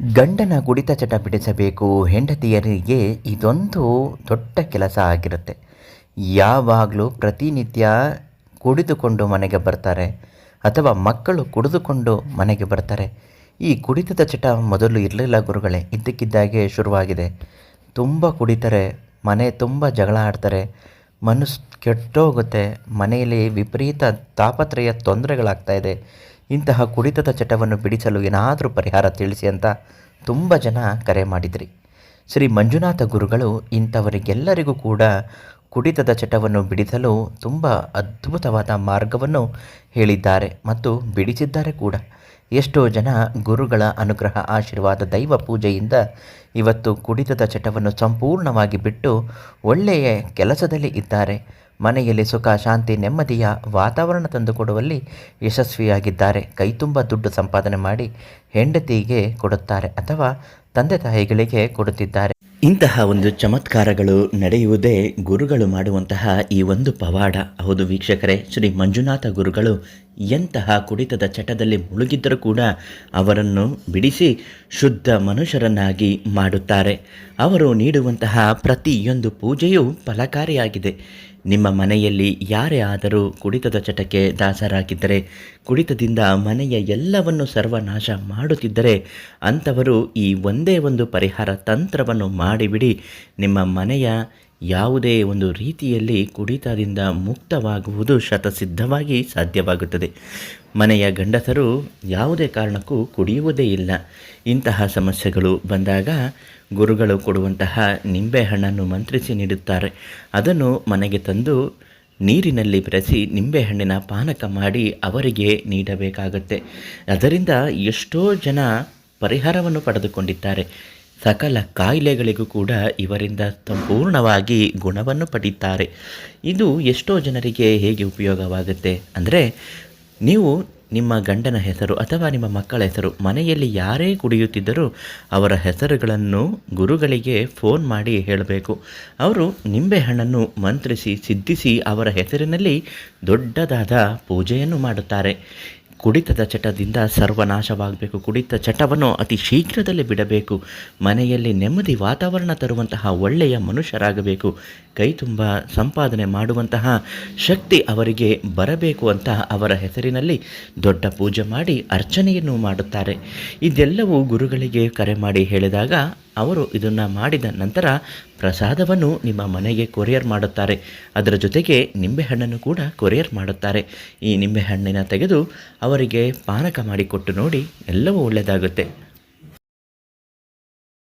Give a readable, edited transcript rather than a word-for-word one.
ಗಂಡನ ಕುಡಿತ ಚಟ ಬಿಡಿಸಬೇಕು ಹೆಂಡತಿಯರಿಗೆ ಇದೊಂದು ದೊಡ್ಡ ಕೆಲಸ ಆಗಿರುತ್ತೆ. ಯಾವಾಗಲೂ ಪ್ರತಿನಿತ್ಯ ಕುಡಿದುಕೊಂಡು ಮನೆಗೆ ಬರ್ತಾರೆ ಅಥವಾ ಮಕ್ಕಳು ಕುಡಿದುಕೊಂಡು ಮನೆಗೆ ಬರ್ತಾರೆ. ಈ ಕುಡಿತದ ಚಟ ಮೊದಲು ಇರಲಿಲ್ಲ ಗುರುಗಳೇ, ಇದ್ದಕ್ಕಿದ್ದಾಗೆ ಶುರುವಾಗಿದೆ. ತುಂಬ ಕುಡಿತಾರೆ, ಮನೆ ತುಂಬ ಜಗಳ ಆಡ್ತಾರೆ, ಮನಸ್ಸು ಕೆಟ್ಟೋಗುತ್ತೆ, ಮನೆಯಲ್ಲಿ ವಿಪರೀತ ತಾಪತ್ರಯ ತೊಂದರೆಗಳಾಗ್ತಾ ಇದೆ. ಇಂತಹ ಕುಡಿತದ ಚಟವನ್ನು ಬಿಡಿಸಲು ಏನಾದರೂ ಪರಿಹಾರ ತಿಳಿಸಿ ಅಂತ ತುಂಬ ಜನ ಕರೆ ಮಾಡಿದ್ರಿ. ಶ್ರೀ ಮಂಜುನಾಥ ಗುರುಗಳು ಇಂಥವರಿಗೆಲ್ಲರಿಗೂ ಕೂಡ ಕುಡಿತದ ಚಟವನ್ನು ಬಿಡಿಸಲು ತುಂಬ ಅದ್ಭುತವಾದ ಮಾರ್ಗವನ್ನು ಹೇಳಿದ್ದಾರೆ ಮತ್ತು ಬಿಡಿಸಿದ್ದಾರೆ ಕೂಡ. ಎಷ್ಟೋ ಜನ ಗುರುಗಳ ಅನುಗ್ರಹ, ಆಶೀರ್ವಾದ, ದೈವ ಪೂಜೆಯಿಂದ ಇವತ್ತು ಕುಡಿತದ ಚಟವನ್ನು ಸಂಪೂರ್ಣವಾಗಿ ಬಿಟ್ಟು ಒಳ್ಳೆಯ ಕೆಲಸದಲ್ಲಿ ಇದ್ದಾರೆ. ಮನೆಯಲ್ಲಿ ಸುಖ, ಶಾಂತಿ, ನೆಮ್ಮದಿಯ ವಾತಾವರಣ ತಂದುಕೊಡುವಲ್ಲಿ ಯಶಸ್ವಿಯಾಗಿದ್ದಾರೆ. ಕೈತುಂಬ ದುಡ್ಡು ಸಂಪಾದನೆ ಮಾಡಿ ಹೆಂಡತಿಗೆ ಕೊಡುತ್ತಾರೆ ಅಥವಾ ತಂದೆ ತಾಯಿಗಳಿಗೆ ಕೊಡುತ್ತಿದ್ದಾರೆ. ಇಂತಹ ಒಂದು ಚಮತ್ಕಾರಗಳು ನಡೆಯುವುದೇ ಗುರುಗಳು ಮಾಡುವಂತಹ ಈ ಒಂದು ಪವಾಡ. ಹೌದು ವೀಕ್ಷಕರೇ, ಶ್ರೀ ಮಂಜುನಾಥ ಗುರುಗಳು ಎಂತಹ ಕುಡಿತದ ಚಟದಲ್ಲಿ ಮುಳುಗಿದ್ದರೂ ಕೂಡ ಅವರನ್ನು ಬಿಡಿಸಿ ಶುದ್ಧ ಮನುಷ್ಯರನ್ನಾಗಿ ಮಾಡುತ್ತಾರೆ. ಅವರು ನೀಡುವಂತಹ ಪ್ರತಿಯೊಂದು ಪೂಜೆಯೂ ಫಲಕಾರಿಯಾಗಿದೆ. ನಿಮ್ಮ ಮನೆಯಲ್ಲಿ ಯಾರೇ ಆದರೂ ಕುಡಿತದ ಚಟಕ್ಕೆ ದಾಸರಾಗಿದ್ದರೆ, ಕುಡಿತದಿಂದ ಮನೆಯ ಎಲ್ಲವನ್ನು ಸರ್ವನಾಶ ಮಾಡುತ್ತಿದ್ದರೆ ಅಂಥವರು ಈ ಒಂದೇ ಒಂದು ಪರಿಹಾರ ತಂತ್ರವನ್ನು ಮಾಡಿಬಿಡಿ. ನಿಮ್ಮ ಮನೆಯ ಯಾವುದೇ ಒಂದು ರೀತಿಯಲ್ಲಿ ಕುಡಿತದಿಂದ ಮುಕ್ತವಾಗುವುದು ಶತಸಿದ್ಧವಾಗಿ ಸಾಧ್ಯವಾಗುತ್ತದೆ. ಮನೆಯ ಗಂಡಸರು ಯಾವುದೇ ಕಾರಣಕ್ಕೂ ಕುಡಿಯುವುದೇ ಇಲ್ಲ. ಇಂತಹ ಸಮಸ್ಯೆಗಳು ಬಂದಾಗ ಗುರುಗಳು ಕೊಡುವಂತಹ ನಿಂಬೆಹಣ್ಣನ್ನು ಮಂತ್ರಿಸಿ ನೀಡುತ್ತಾರೆ. ಅದನ್ನು ಮನೆಗೆ ತಂದು ನೀರಿನಲ್ಲಿ ಬೆರೆಸಿ ನಿಂಬೆಹಣ್ಣಿನ ಪಾನಕ ಮಾಡಿ ಅವರಿಗೆ ನೀಡಬೇಕಾಗುತ್ತೆ. ಅದರಿಂದ ಎಷ್ಟೋ ಜನ ಪರಿಹಾರವನ್ನು ಪಡೆದುಕೊಂಡಿದ್ದಾರೆ. ಸಕಲ ಕಾಯಿಲೆಗಳಿಗೂ ಕೂಡ ಇವರಿಂದ ಸಂಪೂರ್ಣವಾಗಿ ಗುಣವನ್ನು ಪಡೆಯುತ್ತಾರೆ. ಇದು ಎಷ್ಟೋ ಜನರಿಗೆ ಹೇಗೆ ಉಪಯೋಗವಾಗುತ್ತೆ ಅಂದರೆ, ನೀವು ನಿಮ್ಮ ಗಂಡನ ಹೆಸರು ಅಥವಾ ನಿಮ್ಮ ಮಕ್ಕಳ ಹೆಸರು, ಮನೆಯಲ್ಲಿ ಯಾರೇ ಕುಡಿಯುತ್ತಿದ್ದರೂ ಅವರ ಹೆಸರುಗಳನ್ನು ಗುರುಗಳಿಗೆ ಫೋನ್ ಮಾಡಿ ಹೇಳಬೇಕು. ಅವರು ನಿಂಬೆಹಣ್ಣನ್ನು ಮಂತ್ರಿಸಿ ಸಿದ್ಧಿಸಿ ಅವರ ಹೆಸರಿನಲ್ಲಿ ದೊಡ್ಡದಾದ ಪೂಜೆಯನ್ನು ಮಾಡುತ್ತಾರೆ. ಕುಡಿತದ ಚಟದಿಂದ ಸರ್ವನಾಶವಾಗಬೇಕು. ಕುಡಿತ ಚಟವನ್ನು ಅತಿ ಶೀಘ್ರದಲ್ಲೇ ಬಿಡಬೇಕು. ಮನೆಯಲ್ಲಿ ನೆಮ್ಮದಿ ವಾತಾವರಣ ತರುವಂತಹ ಒಳ್ಳೆಯ ಮನುಷ್ಯರಾಗಬೇಕು. ಕೈ ತುಂಬ ಸಂಪಾದನೆ ಮಾಡುವಂತಹ ಶಕ್ತಿ ಅವರಿಗೆ ಬರಬೇಕು ಅಂತ ಅವರ ಹೆಸರಿನಲ್ಲಿ ದೊಡ್ಡ ಪೂಜೆ ಮಾಡಿ ಅರ್ಚನೆಯನ್ನು ಮಾಡುತ್ತಾರೆ. ಇದೆಲ್ಲವೂ ಗುರುಗಳಿಗೆ ಕರೆ ಮಾಡಿ ಹೇಳಿದಾಗ ಅವರು ಇದನ್ನು ಮಾಡಿದ ನಂತರ ಪ್ರಸಾದವನ್ನು ನಿಮ್ಮ ಮನೆಗೆ ಕೊರಿಯರ್ ಮಾಡುತ್ತಾರೆ. ಅದರ ಜೊತೆಗೆ ನಿಂಬೆಹಣ್ಣನ್ನು ಕೂಡ ಕೊರಿಯರ್ ಮಾಡುತ್ತಾರೆ. ಈ ನಿಂಬೆಹಣ್ಣಿನ ತೆಗೆದು ಅವರಿಗೆ ಪಾನಕ ಮಾಡಿಕೊಟ್ಟು ನೋಡಿ, ಎಲ್ಲವೂ ಒಳ್ಳೆಯದಾಗುತ್ತೆ.